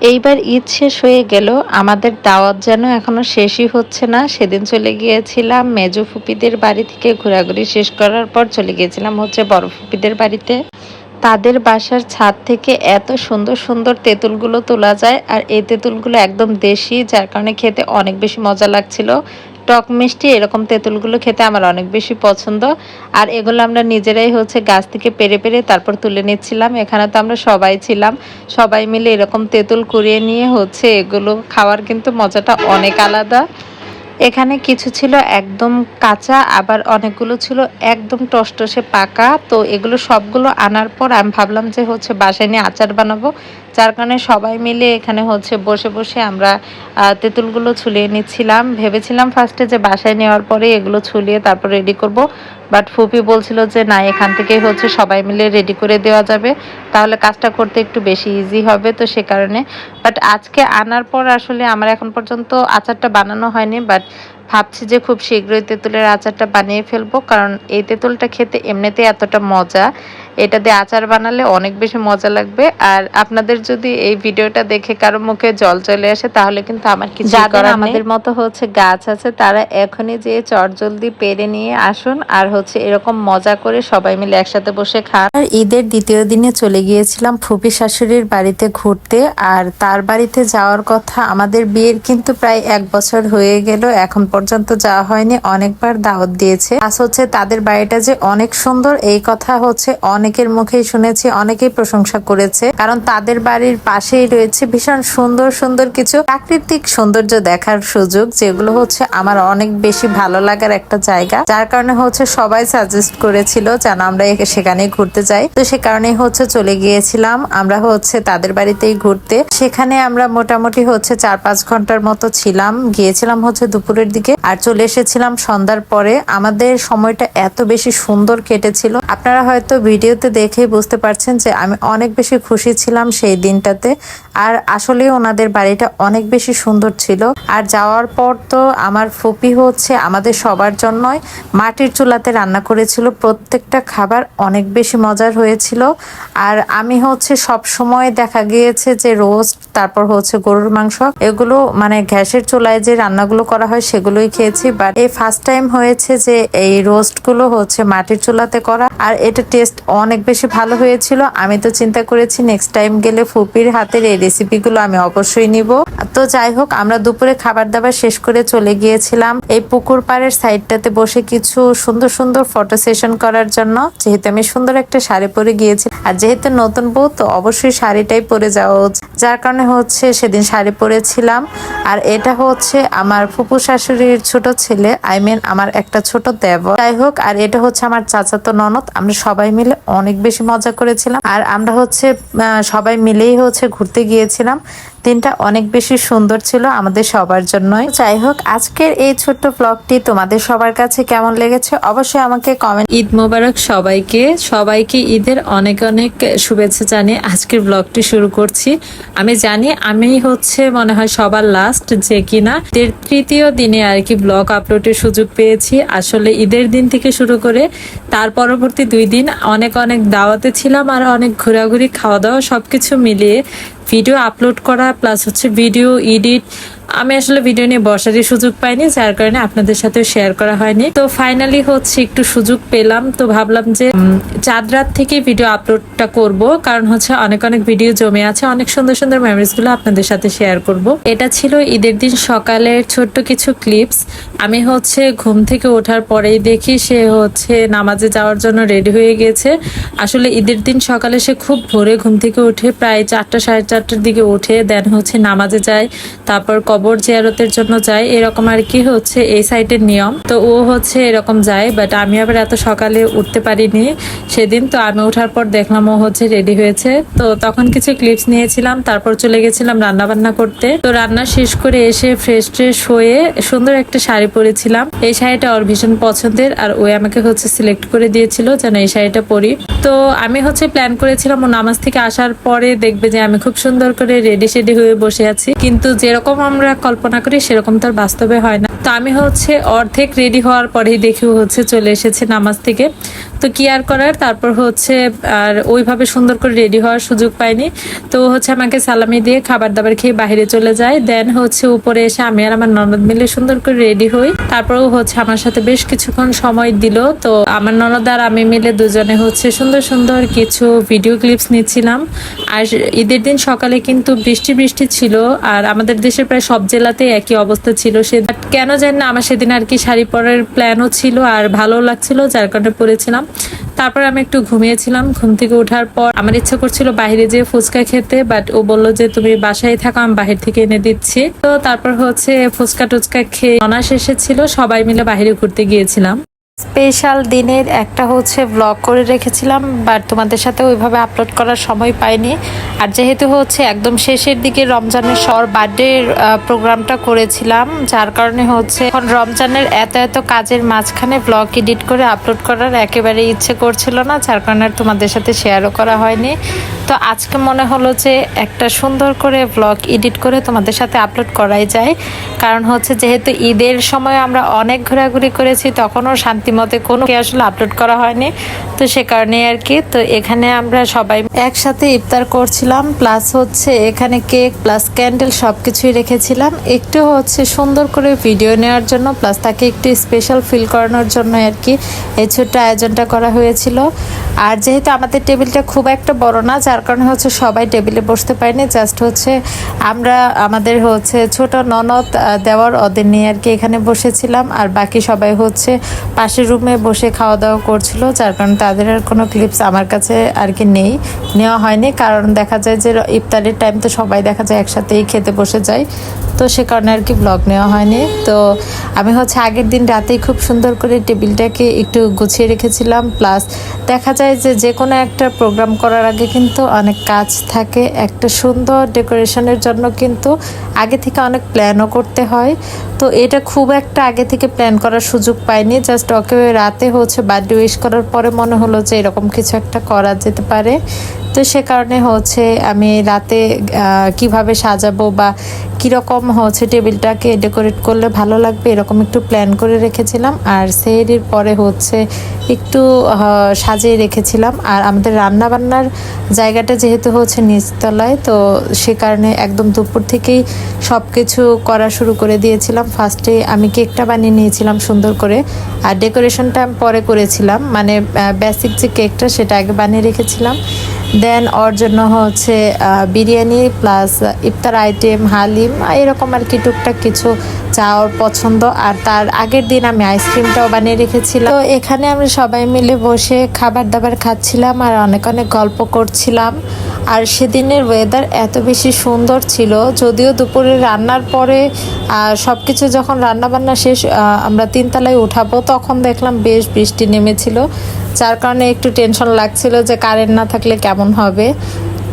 এইবার ঈদ শেষ হয়ে গেল, আমাদের দাওয়াত যেন এখনো শেষই হচ্ছে না। সেদিন চলে গিয়েছিলাম মেজো ফুপিদের বাড়ি থেকে ঘোরাঘুরি শেষ করার পর চলে গিয়েছিলাম হচ্ছে বড় ফুপিদের বাড়িতে। তাদের বাসার ছাদ থেকে এত সুন্দর সুন্দর তেঁতুলগুলো তোলা যায়, আর এই তেঁতুলগুলো একদম দেশি, যার কারণে খেতে অনেক বেশি মজা লাগছিল। টক মিষ্টি এরকম তেঁতুলগুলো খেতে আমার অনেক বেশি পছন্দ। আর এগুলো আমরা নিজেরাই হচ্ছে গাছ থেকে পেরে পেরে তারপর তুলে নিচ্ছিলাম। এখানে তো আমরা সবাই ছিলাম, সবাই মিলে এরকম তেঁতুল কুড়িয়ে নিয়ে হচ্ছে এগুলো খাওয়ার কিন্তু মজাটা অনেক আলাদা। এখানে কিছু ছিল একদম কাঁচা, আবার অনেকগুলো ছিল একদম টসটসে পাকা। তো এগুলো সবগুলো আনার পর আমি ভাবলাম যে হচ্ছে বাসায় নিয়ে আচার বানাবো, যার কারণে সবাই মিলে এখানে হচ্ছে বসে বসে আমরা তেঁতুলগুলো ছুলিয়ে নিচ্ছিলাম। ভেবেছিলাম ফার্স্টে যে বাসায় নেওয়ার পরে এগুলো ছুলিয়ে তারপর রেডি করব, বাট ফুপি বলছিল যে না, এখান থেকেই হচ্ছে সবাই মিলে রেডি করে দেওয়া যাবে, তাহলে কাজটা করতে একটু বেশি ইজি হবে। তো সে কারণে বাট আজকে আনার পর আসলে আমার এখন পর্যন্ত আচারটা বানানো হয়নি, বাট ভাবছি যে খুব শীঘ্রই তেঁতুলের আচারটা বানিয়ে ফেলবো, কারণ এই তেঁতুলটা খেতে এমনিতে এতটা মজা, এটা দিয়ে আচার বানালে অনেক বেশি মজা লাগবে। আর আপনাদের যদি এই ভিডিওটা দেখে কারো মুখে জল চলে আসে, তাহলে কিন্তু আমার কিছু করার নেই। আমাদের মতো হচ্ছে গাছ আছে, তারা এখনই যে চটজলদি পেরে নিয়ে আসুন, আর হচ্ছে এরকম মজা করে সবাই মিলে একসাথে বসে খান। আর ঈদের দ্বিতীয় দিনে চলে গিয়েছিলাম ফুপি শাশুড়ির বাড়িতে ঘুরতে। আর তার বাড়িতে যাওয়ার কথা, আমাদের বিয়ের কিন্তু প্রায় 1 বছর হয়ে গেল, এখন পর্যন্ত যাওয়া হয়নি। অনেকবার দাওয়াত দিয়েছে। আজ হচ্ছে তাদের বাড়িটা যে অনেক সুন্দর, এই কথা হচ্ছে অনেকের মুখেই শুনেছি, অনেকেই প্রশংসা করেছে, কারণ তাদের বাড়ির পাশেই রয়েছে ভীষণ সুন্দর সুন্দর কিছু প্রাকৃতিক সৌন্দর্য দেখার সুযোগ, যেগুলো হচ্ছে আমার অনেক বেশি ভালো লাগার একটা জায়গা। যার কারণে হচ্ছে সবাই সাজেস্ট করেছিল যেন আমরা সেখানে ঘুরতে যাই। তো সে কারণে হচ্ছে চলে গিয়েছিলাম আমরা হচ্ছে তাদের বাড়িতেই ঘুরতে। সেখানে আমরা মোটামুটি হচ্ছে 4-5 ঘন্টার মতো ছিলাম। গিয়েছিলাম হচ্ছে দুপুরের দিকে আর চলে এসেছিলাম সন্ধ্যার পরে। আমাদের সময়টা এত বেশি সুন্দর কেটেছিল, আপনারা হয়তো ভিডিওতে দেখেই বুঝতে পারছেন যে আমি অনেক বেশি খুশি ছিলাম সেই দিনটাতে। আর আসলে ওনাদের বাড়িটা অনেক বেশি সুন্দর ছিল। আর যাওয়ার পর তো আমার ফুপি হচ্ছে আমাদের সবার জন্যই মাটির চুলাতে রান্না করেছিল। প্রত্যেকটা খাবার অনেক বেশি মজার হয়েছিল। আর আমি হচ্ছে সব সময় দেখা গিয়েছে যে রোস্ট, তারপর হচ্ছে গরুর মাংস, এগুলো মানে গ্যাসের চুলায় যে রান্নাগুলো করা হয় সেগুলোই খেয়েছি, বাট এই ফার্স্ট টাইম হয়েছে যে এই রোস্ট গুলো হচ্ছে মাটির চুলাতে করা, আর এটা টেস্ট অনেক বেশি ভালো হয়েছিল। আমি তো চিন্তা করেছি নেক্সট টাইম গেলে ফুপির হাতের এই রেসিপিগুলো আমি অবশ্যই নিব। তো যাই হোক, আমরা দুপুরে খাবার দাবার শেষ করে চলে গিয়েছিলাম এই পুকুর পাড়ের সাইডটাতে বসে কিছু সুন্দর সুন্দর ফটো সেশন করার জন্য। যেহেতু আমি সুন্দর একটা শাড়ি পরে গিয়েছি, আর যেহেতু নতুন বউ তো অবশ্যই শাড়িটাই পরে যাওয়া উচিত, যার কারণে হচ্ছে সেদিন শাড়ি পরেছিলাম। আর এটা হচ্ছে আমার ফুপু শাশুড়ির ছোট ছেলে, আই মিন আমার একটা ছোট দেবর। যাই হোক, আর এটা হচ্ছে আমার চাচাতো ননদ। আমরা সবাই মিলে অনেক বেশি মজা করেছিলাম, আর আমরা হচ্ছে সবাই মিলেই হচ্ছে ঘুরতে গিয়েছিলাম। দিনটা অনেক বেশি সুন্দর ছিল আমাদের সবার জন্যই। যাই হোক, আজকের এই ছোট্ট ব্লগটি তোমাদের সবার কাছে কেমন লেগেছে অবশ্যই আমাকে কমেন্ট। ঈদ মোবারক সবাইকে, সবাইকে ঈদের অনেক অনেক শুভেচ্ছা জানিয়ে আজকের ব্লগটি শুরু করছি। আমি জানি আমি হচ্ছে মনে হয় সবার লাস্ট যে কিনা তৃতীয় দিনে আর কি ব্লগ আপলোডের সুযোগ পেয়েছি। আসলে ঈদের দিন থেকে শুরু করে তার পরবর্তী 2 দিন অনেক অনেক দাওয়াতে ছিলাম, আর অনেক ঘোরাঘুরি, খাওয়া দাওয়া সবকিছু মিলিয়ে ভিডিও আপলোড করা প্লাস হচ্ছে ভিডিও এডিট, আমি আসলে ভিডিও নিয়ে বসারই সুযোগ পাইনি, যার কারণে আপনাদের সাথে শেয়ার করা হয়নি। তো ফাইনালি হচ্ছে একটু সুযোগ পেলাম, তো ভাবলাম যে চাঁদ রাত থেকে ভিডিও আপলোডটা করব, কারণ হচ্ছে অনেক অনেক ভিডিও জমে আছে, অনেক সুন্দর সুন্দর মেমোরিজ গুলো আপনাদের সাথে শেয়ার করব। এটা ছিল ঈদের দিন সকালের ছোট্ট কিছু ক্লিপস। আমি হচ্ছে ঘুম থেকে ওঠার পরেই দেখি সে হচ্ছে নামাজে যাওয়ার জন্য রেডি হয়ে গেছে। আসলে ঈদের দিন সকালে সে খুব ভোরে ঘুম থেকে উঠে, প্রায় 4টা 4:30টার দিকে উঠে দেন হচ্ছে নামাজে যায়, তারপর কবর জিয়ারতের জন্য যায়, এরকম আর কি হচ্ছে এই সাইটের নিয়ম। তো ও হচ্ছে এরকম যায়, বাট আমি আবার এত সকালে উঠতে পারিনি সেদিন। তো আমি ওঠার পর দেখলাম ও হচ্ছে রেডি হয়েছে, তো তখন কিছু ক্লিপস নিয়েছিলাম, তারপর চলে গেছিলাম রান্না বান্না করতে। তো রান্না শেষ করে এসে ফ্রেশ ট্রেশ হয়ে সুন্দর একটা শাড়ি পরেছিলাম। এই শাড়িটা ওর ভীষণ পছন্দের, আর ও আমাকে হচ্ছে সিলেক্ট করে দিয়েছিল যেন এই শাড়িটা পরি। তো আমি হচ্ছে প্ল্যান করেছিলাম ও নামাজ থেকে আসার পরে দেখবে যে আমি খুব সুন্দর করে রেডি শেডি হয়ে বসে আছি, কিন্তু যেরকম আমরা কল্পনা করি সেরকম তো আর বাস্তবে হয় না। তো আমি হচ্ছে অর্ধেক রেডি হওয়ার পরেই দেখি হচ্ছে চলে এসেছে নামাজ থেকে। তো কি আর করার, তারপর হচ্ছে আর ওইভাবে সুন্দর করে রেডি হওয়ার সুযোগ পাইনি। তো হচ্ছে আমাকে সালামি দিয়ে খাবার দাবার খেয়ে বাইরে চলে যায়। দেন হচ্ছে উপরে এসে আমি আর আমার ননদ মিলে সুন্দর করে রেডি হই। তারপরেও হচ্ছে আমার সাথে বেশ কিছুক্ষণ সময় দিল। তো আমার ননদ আর আমি মিলে দুজনে হচ্ছে সুন্দর সুন্দর কিছু ভিডিও ক্লিপস নিচ্ছিলাম। আর ঈদের দিন সকালে কিন্তু বৃষ্টি বৃষ্টি ছিল, আর আমাদের দেশের প্রায় সব জেলাতেই একই অবস্থা ছিল। সে কেন জানি না আমার সেদিন আর কি শাড়ি পরার প্ল্যানও ছিল আর ভালো লাগছিল, যার কারণে পরেছিলাম। তারপর আমি একটু ঘুমিয়েছিলাম। ঘুম থেকে ওঠার পর আমার ইচ্ছা করছিল বাইরে যেয়ে ফুচকা খেতে, বাট ও বললো যে তুমি বাসায় থাকো, আমি বাহির থেকে এনে দিচ্ছি। তো তারপর হচ্ছে ফুচকা টুচকা খেয়ে অনাস এসেছিল, সবাই মিলে বাইরে ঘুরতে গিয়েছিলাম। স্পেশাল দিনের একটা হচ্ছে ব্লগ করে রেখেছিলাম, বাট তোমাদের সাথে ওইভাবে আপলোড করার সময় পাইনি। আর যেহেতু হচ্ছে একদম শেষের দিকে রমজানের বার্থডে প্রোগ্রামটা করেছিলাম, যার কারণে হচ্ছে এখন রমজানের এত এত কাজের মাঝখানে ব্লগ এডিট করে আপলোড করার একেবারে ইচ্ছে করছিল না, যার কারণে আর তোমাদের সাথে শেয়ারও করা হয়নি। তো আজকে মনে হলো যে একটা সুন্দর করে ব্লগ এডিট করে তোমাদের সাথে আপলোড করাই যায়। কারণ হচ্ছে যেহেতু ঈদের সময় আমরা অনেক ঘোরাঘুরি করেছি, তখনও শান্তিমতে কোনো আসলে আপলোড করা হয়নি, তো সে কারণে আর কি। তো এখানে আমরা সবাই একসাথে ইফতার করছিলাম, প্লাস হচ্ছে এখানে কেক প্লাস ক্যান্ডেল সবকিছুই রেখেছিলাম একটু হচ্ছে সুন্দর করে ভিডিও নেওয়ার জন্য, প্লাস তাকে একটু স্পেশাল ফিল করানোর জন্য আর কি এই ছোট্ট আয়োজনটা করা হয়েছিল। আর যেহেতু আমাদের টেবিলটা খুব একটা বড় না, যার কারণে হচ্ছে সবাই টেবিলে বসতে পারিনি। জাস্ট হচ্ছে আমরা আমাদের হচ্ছে ছোট ননদ দেওয়ার ওদের নিয়ে আর কি এখানে বসেছিলাম, আর বাকি সবাই হচ্ছে পাশের রুমে বসে খাওয়া দাওয়া করছিল, যার কারণে তাদের আর কোনো ক্লিপস আমার কাছে আর কি নেওয়া হয়নি। কারণ দেখা যায় যে ইফতারের টাইম তো সবাই দেখা যায় একসাথেই খেতে বসে যায়, তো সে কারণে আর কি ব্লগ নেওয়া হয়নি। তো আমি হচ্ছে আগের দিন রাতেই খুব সুন্দর করে টেবিলটাকে একটু গুছিয়ে রেখেছিলাম। প্লাস দেখা যায় যে কোনো একটা প্রোগ্রাম করার আগে কিন্তু অনেক কাজ থাকে, একটা সুন্দর ডেকোরেশনের জন্য কিন্তু আগে থেকে অনেক প্ল্যানও করতে হয়। তো এটা খুব একটা আগে থেকে প্ল্যান করার সুযোগ পাইনি, জাস্ট ওকে রাতে হচ্ছে বার্থডে উইশ করার পরে মনে হলো যে এরকম কিছু একটা করা যেতে পারে। তো সে কারণে হচ্ছে আমি রাতে কিভাবে সাজাবো বা কীরকম হচ্ছে টেবিলটাকে ডেকোরেট করলে ভালো লাগবে এরকম একটু প্ল্যান করে রেখেছিলাম। আর সেহরির পরে হচ্ছে একটু সাজিয়ে রেখেছিলাম। আর আমাদের রান্না বান্নার জায়গাটা যেহেতু হচ্ছে নিচতলায়, তো সে কারণে একদম দুপুর থেকেই সব কিছু করা শুরু করে দিয়েছিলাম। ফার্স্টে আমি কেকটা বানিয়ে নিয়েছিলাম সুন্দর করে, আর ডেকোরেশনটা আমি পরে করেছিলাম, মানে বেসিক যে কেকটা সেটা আগে বানিয়ে রেখেছিলাম। দেন ওর জন্য হচ্ছে বিরিয়ানি প্লাস ইফতার আইটেম হালিম এরকম আর কি টুকটাক কিছু যা ওর পছন্দ। আর তার আগের দিন আমি আইসক্রিমটাও বানিয়ে রেখেছিলাম। তো এখানে আমরা সবাই মিলে বসে খাবার দাবার খাচ্ছিলাম আর অনেক অনেক গল্প করছিলাম। আর সেদিনের ওয়েদার এত বেশি সুন্দর ছিল, যদিও দুপুরে রান্নার পরে সব কিছু যখন রান্নাবান্না শেষ আমরা 3 তলায় উঠাবো, তখন দেখলাম বেশ বৃষ্টি নেমেছিল, যার কারণে একটু টেনশন লাগছিল যে কারেন্ট না থাকলে কেমন হবে।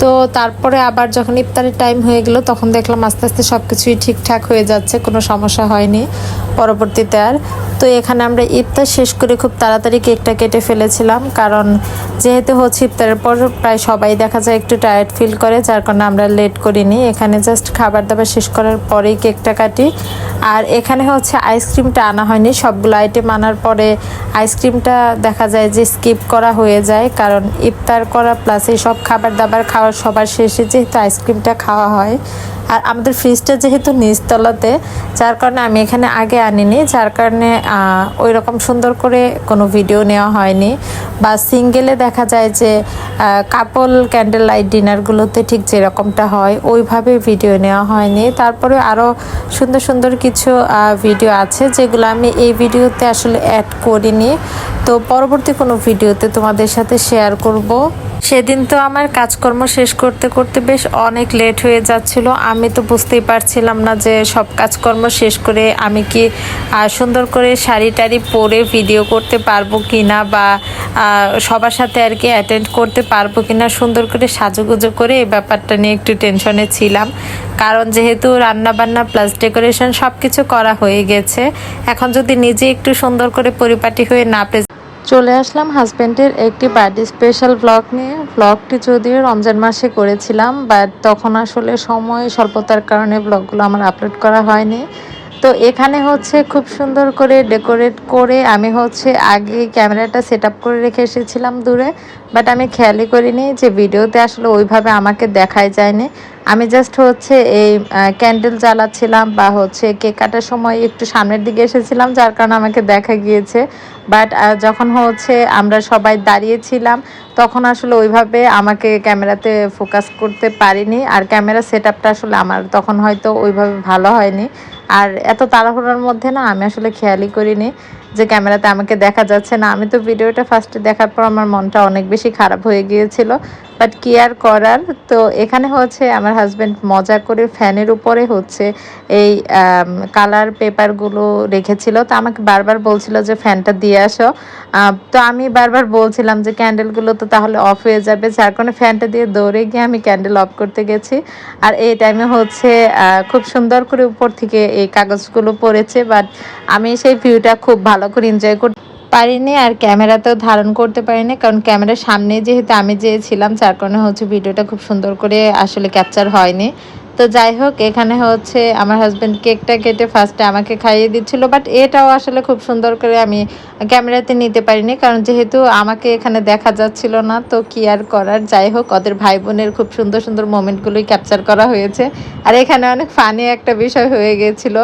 তো তারপরে আবার যখন ইফতারের টাইম হয়ে গেল, তখন দেখলাম আস্তে আস্তে সব কিছুই ঠিকঠাক হয়ে যাচ্ছে, কোনো সমস্যা হয়নি পরবর্তীতে আর। তো এখানে আমরা ইফতার শেষ করে খুব তাড়াতাড়ি কেকটা কেটে ফেলেছিলাম, কারণ যেহেতু হচ্ছে ইফতারের পর প্রায় সবাই দেখা যায় একটু টায়ার্ড ফিল করে, যার কারণে আমরা লেট করিনি। এখানে জাস্ট খাবার দাবার শেষ করার পরেই কেকটা কাটি। আর এখানে হচ্ছে আইসক্রিমটা আনা হয়নি, সবগুলো আইটেম আনার পরে আইসক্রিমটা দেখা যায় যে স্কিপ করা হয়ে যায়, কারণ ইফতার করা প্লাস এই সব খাবার দাবার খাওয়ার সবার শেষে যেহেতু আইসক্রিমটা খাওয়া হয়। আর আমাদের ফ্রিজটা যেহেতু নিচতলাতে, যার কারণে আমি এখানে আগে আনিনি, যার কারণে ওই রকম সুন্দর করে কোনো ভিডিও নেওয়া হয়নি। বা সিঙ্গেলে দেখা যায় যে কাপল ক্যান্ডেল লাইট ডিনারগুলোতে ঠিক যেরকমটা হয় ওইভাবে ভিডিও নেওয়া হয়নি। তারপরে আরও সুন্দর সুন্দর কিছু ভিডিও আছে যেগুলো আমি এই ভিডিওতে আসলে অ্যাড করিনি, তো পরবর্তী কোনো ভিডিওতে তোমাদের সাথে শেয়ার করব। সেদিন তো আমার কাজকর্ম শেষ করতে করতে বেশ অনেক লেট হয়ে যাচ্ছিল, আমি তো বুঝতেই পারছিলাম না যে সব কাজকর্ম শেষ করে আমি কি সুন্দর করে শাড়ি টাড়ি পরে ভিডিও করতে পারবো কিনা, বা সবার সাথে আর কি অ্যাটেন্ড করতে পারবো কিনা, সুন্দর করে সাজুগুজু করে এই ব্যাপারটা নিয়ে একটু টেনশনে ছিলাম। কারণ যেহেতু রান্নাবান্না প্লাস ডেকোরেশন সব কিছু করা হয়ে গেছে, এখন যদি নিজে একটু সুন্দর করে পরিপাটি হয়ে না চলে আসলাম হাজব্যান্ডের একটি বার্থডে স্পেশাল ব্লগ নিয়ে। ব্লগটি যদিও রমজান মাসে করেছিলাম, বাট তখন আসলে সময় স্বল্পতার কারণে ব্লগগুলো আমার আপলোড করা হয়নি। তো এখানে হচ্ছে খুব সুন্দর করে ডেকোরেট করে আমি হচ্ছে আগে ক্যামেরাটা সেট আপ করে রেখে এসেছিলাম দূরে, বাট আমি খেয়ালই করিনি যে ভিডিওতে আসলে ওইভাবে আমাকে দেখাই যায়নি। আমি জাস্ট হচ্ছে এই ক্যান্ডেল জ্বালাচ্ছিলাম বা হচ্ছে কেক কাটার সময় একটু সামনের দিকে এসেছিলাম, যার কারণে আমাকে দেখা গিয়েছে। বাট যখন হচ্ছে আমরা সবাই দাঁড়িয়েছিলাম তখন আসলে ওইভাবে আমাকে ক্যামেরাতে ফোকাস করতে পারিনি, আর ক্যামেরা সেট আপটা আসলে আমার তখন হয়তো ওইভাবে ভালো হয়নি। আর এত তাড়াহুড়োর মধ্যে না আমি আসলে খেয়ালই করিনি যে ক্যামেরাতে আমাকে দেখা যাচ্ছে না। আমি তো ভিডিওটা ফার্স্টে দেখার পর আমার মনটা অনেক বেশি খারাপ হয়ে গিয়েছিল, বাট কি আর করার। তো এখানে হচ্ছে আমার হাজব্যান্ড মজা করে ফ্যানের উপরে হচ্ছে এই কালার পেপারগুলো রেখেছিল, তো আমাকে বারবার বলছিল যে ফ্যানটা দিয়ে আসো। তো আমি বারবার বলছিলাম যে ক্যান্ডেলগুলো তো তাহলে অফ হয়ে যাবে, যার কারণে ফ্যানটা দিয়ে দৌড়ে গিয়ে আমি ক্যান্ডেল অফ করতে গেছি। আর এই টাইমে হচ্ছে খুব সুন্দর করে উপর থেকে এই কাগজগুলো পড়েছে, বাট আমি সেই ভিউটা খুব ভালো করে এনজয় করতে পারিনি আর ক্যামেরাতেও ধারণ করতে পারিনি, কারণ ক্যামেরার সামনে যেহেতু আমি যেয়েছিলাম, যার কারণে হচ্ছে ভিডিওটা খুব সুন্দর করে আসলে ক্যাপচার হয়নি। তো যাই হোক, এখানে হচ্ছে আমার হাজব্যান্ড কেকটা কেটে ফার্স্টে আমাকে খাইয়ে দিচ্ছিল, বাট এটাও আসলে খুব সুন্দর করে আমি ক্যামেরাতে নিতে পারিনি, কারণ যেহেতু আমাকে এখানে দেখা যাচ্ছিল না। তো কি আর করার, যাই হোক ওদের ভাই বোনের খুব সুন্দর সুন্দর মোমেন্টগুলোই ক্যাপচার করা হয়েছে। আর এখানে অনেক ফানি একটা বিষয় হয়ে গিয়েছিল,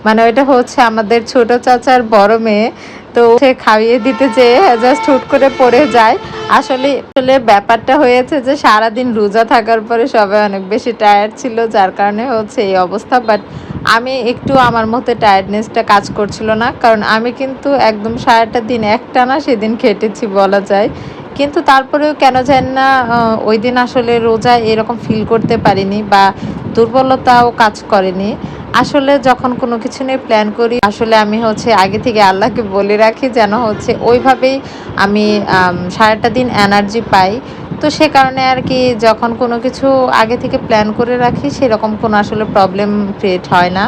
মানে ওইটা হচ্ছে আমাদের ছোট চাচার বড় মেয়ে, তো সে খাইয়ে দিতে যেয়ে জাস্ট হুট করে পড়ে যায়। আসলে আসলে ব্যাপারটা হয়েছে যে সারাদিন রোজা থাকার পরে সবাই অনেক বেশি টায়ার্ড ছিল, যার কারণে হচ্ছে এই অবস্থা। বাট আমি একটু আমার মধ্যে টায়ার্ডনেসটা কাজ করছিল না, কারণ আমি কিন্তু একদম সারাটা দিন একটানা সেদিন খেটেছি বলা যায়। কিন্তু তারপরেও কেন জানি না ওই দিন আসলে রোজা এরকম ফিল করতে পারিনি বা দুর্বলতাও কাজ করেনি। আসলে যখন কোনো কিছু নিয়ে প্ল্যান করি আসলে আমি হচ্ছে আগে থেকে আল্লাহকে বলে রাখি যেন হচ্ছে ওইভাবেই আমি সারাটা দিন এনার্জি পাই। তো সে কারণে আর কি যখন কোনো কিছু আগে থেকে প্ল্যান করে রাখি সেরকম কোনো আসলে প্রবলেম ক্রিয়েট হয় না।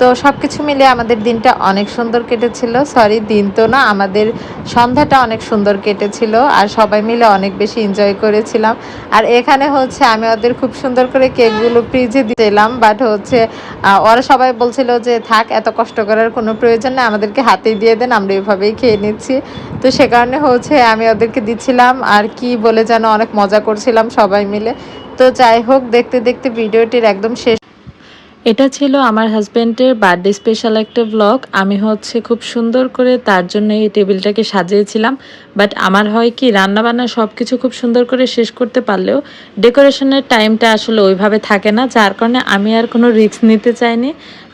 তো সব কিছু মিলে আমাদের দিনটা অনেক সুন্দর কেটেছিল। সরি, দিন তো না, আমাদের সন্ধ্যাটা অনেক সুন্দর কেটেছিল আর সবাই মিলে অনেক বেশি এনজয় করেছিলাম। আর এখানে হচ্ছে আমি ওদের খুব সুন্দর করে কেকগুলো ফ্রিজে দিলাম, বাট হচ্ছে ওরা সবাই বলছিল যে থাক, এত কষ্ট করার কোনো প্রয়োজন নেই, আমাদেরকে হাতেই দিয়ে দেন, আমরা এভাবেই খেয়ে নিচ্ছি। তো সে কারণে হচ্ছে আমি ওদেরকে দিচ্ছিলাম আর কি বলে যেন অনেক মজা করছিলাম সবাই মিলে। তো যাই হোক, দেখতে দেখতে ভিডিওটির একদম শেষ। এটা ছিল আমার হাজব্যান্ডের বার্থডে স্পেশাল একটা ব্লগ। আমি হচ্ছে খুব সুন্দর করে তার জন্য এই টেবিলটাকে সাজিয়েছিলাম, বাট আমার হয় কি রান্নাবান্না সব কিছু খুব সুন্দর করে শেষ করতে পারলেও ডেকোরেশনের টাইমটা আসলে ওইভাবে থাকে না, যার কারণে আমি আর কোনো রিস্ক নিতে চাইনি।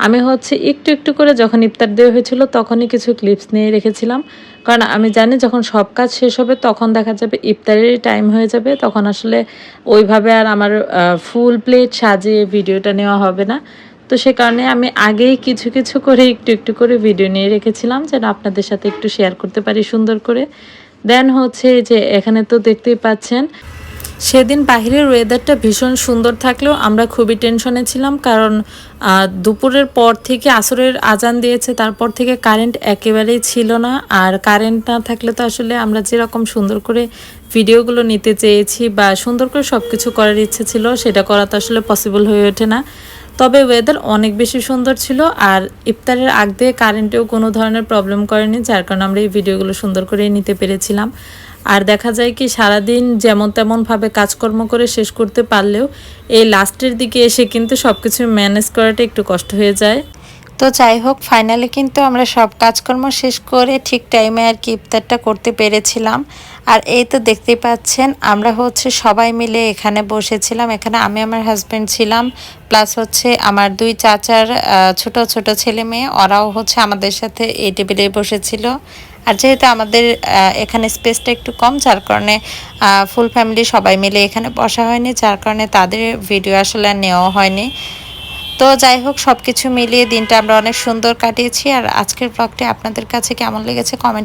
আমি হচ্ছে একটু একটু করে যখন ইফতার দেওয়া হয়েছিল তখনই কিছু ক্লিপস নিয়ে রেখেছিলাম, কারণ আমি জানি যখন সব কাজ শেষ হবে তখন দেখা যাবে ইফতারেরই টাইম হয়ে যাবে, তখন আসলে ওইভাবে আর আমার ফুল প্লেট সাজিয়ে ভিডিওটা নেওয়া হবে না। তো সে কারণে আমি আগেই কিছু কিছু করে একটু একটু করে ভিডিও নিয়ে রেখেছিলাম যেন আপনাদের সাথে একটু শেয়ার করতে পারি সুন্দর করে। দেন হচ্ছে যে এখানে তো দেখতেই পাচ্ছেন সেদিন বাহিরের ওয়েদারটা ভীষণ সুন্দর থাকলেও আমরা খুবই টেনশনে ছিলাম, কারণ দুপুরের পর থেকে আসরের আজান দিয়েছে, তারপর থেকে কারেন্ট একেবারেই ছিল না। আর কারেন্ট না থাকলে তো আসলে আমরা যেরকম সুন্দর করে ভিডিওগুলো নিতে চেয়েছি বা সুন্দর করে সব কিছু করার ইচ্ছে ছিল সেটা করা তো আসলে পসিবল হয়ে ওঠে না। তবে ওয়েদার অনেক বেশি সুন্দর ছিল আর ইফতারের আগ দিয়ে কারেন্টেও কোনো ধরনের প্রবলেম করেনি, যার কারণে আমরা এই ভিডিওগুলো সুন্দর করে নিতে পেরেছিলাম। আর দেখা যায় কি সারাদিন যেমন তেমনভাবে কাজকর্ম করে শেষ করতে পারলেও এই লাস্টের দিকে এসে কিন্তু সব কিছু ম্যানেজ করাটা একটু কষ্ট হয়ে যায়। তো যাই হোক, ফাইনালি কিন্তু আমরা সব কাজকর্ম শেষ করে ঠিক টাইমে আর কি ইফতারটা করতে পেরেছিলাম। আর এই তো দেখতেই পাচ্ছেন আমরা হচ্ছে সবাই মিলে এখানে বসেছিলাম। এখানে আমি আমার হাজব্যান্ড ছিলাম, প্লাস হচ্ছে আমার দুই চাচার ছোট ছোট ছেলে মেয়ে, ওরাও হচ্ছে আমাদের সাথে এই টেবিলে বসেছিল। আর যেহেতু আমাদের এখানে স্পেসটা একটু কম, যার কারণে ফুল ফ্যামিলি সবাই মিলে এখানে বসা হয়নি, যার কারণে তাদের ভিডিও আসলে নেওয়া হয়নি। তো যাই হোক, সব কিছু মিলিয়ে দিনটা আমরা অনেক সুন্দর কাটিয়েছি। আর আজকের ব্লগটি আপনাদের কাছে কেমন লেগেছে কমেন্ট